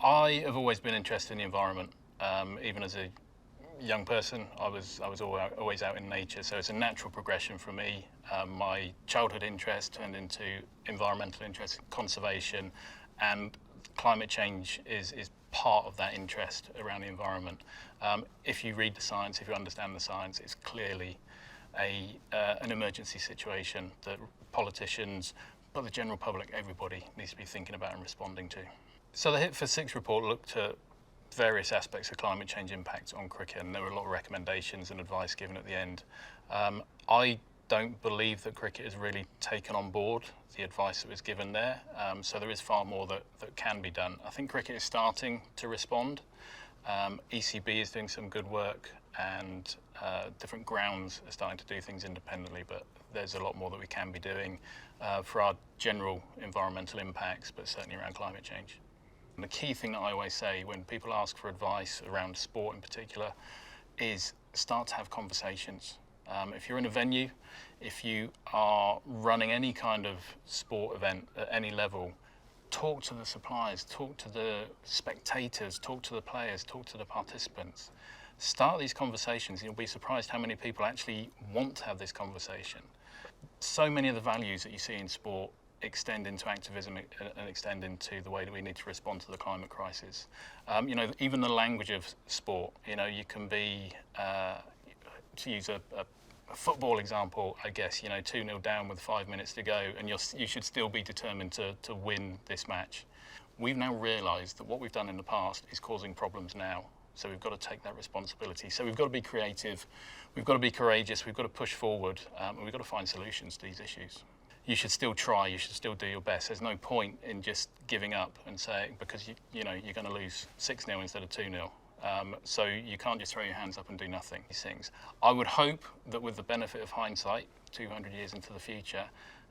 I have always been interested in the environment. Even as a young person, I was always out in nature, so it's a natural progression for me. My childhood interest turned into environmental interest, conservation, and climate change is part of that interest around the environment. If you read the science, if you understand the science, it's clearly an emergency situation that politicians, but the general public, everybody needs to be thinking about and responding to. So the Hit for Six report looked at various aspects of climate change impact on cricket, and there were a lot of recommendations and advice given at the end. I don't believe that cricket has really taken on board the advice that was given there, so there is far more that can be done. I think cricket is starting to respond. ECB is doing some good work, and different grounds are starting to do things independently, but there's a lot more that we can be doing for our general environmental impacts, but certainly around climate change. And the key thing that I always say when people ask for advice around sport in particular is start to have conversations. If you're in a venue, if you are running any kind of sport event at any level, talk to the suppliers, talk to the spectators, talk to the players, talk to the participants. Start these conversations. You'll be surprised how many people actually want to have this conversation. So many of the values that you see in sport extend into activism and extend into the way that we need to respond to the climate crisis. Even the language of sport, you can be, to use a football example, I guess, 2-0 down with 5 minutes to go, and you should still be determined to win this match. We've now realised that what we've done in the past is causing problems now. So we've got to take that responsibility. So we've got to be creative, we've got to be courageous, we've got to push forward, and we've got to find solutions to these issues. You should still try, you should still do your best. There's no point in just giving up and saying, because you're going to lose 6-0 instead of 2-0. So you can't just throw your hands up and do nothing. These things. I would hope that with the benefit of hindsight, 200 years into the future,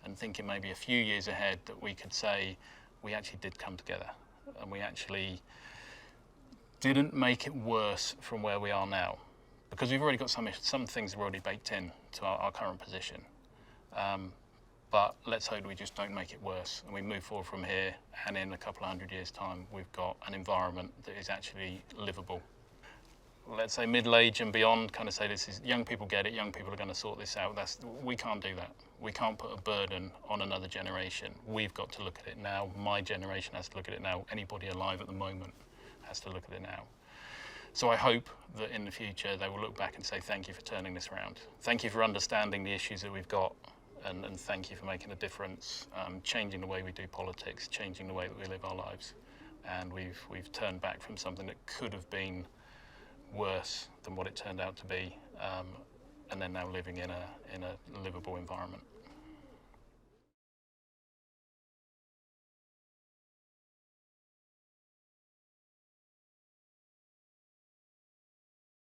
and thinking maybe a few years ahead, that we could say we actually did come together, and we actually didn't make it worse from where we are now, because we've already got some things are already baked in to our current position. But let's hope we just don't make it worse and we move forward from here, and in a couple of 100 years' time we've got an environment that is actually livable. Let's say middle age and beyond kind of say this is, young people get it, young people are going to sort this out. We can't do that. We can't put a burden on another generation. We've got to look at it now. My generation has to look at it now. Anybody alive at the moment has to look at it now. So I hope that in the future they will look back and say thank you for turning this around. Thank you for understanding the issues that we've got. And thank you for making a difference, changing the way we do politics, changing the way that we live our lives. And we've turned back from something that could have been worse than what it turned out to be, and then now living in a livable environment.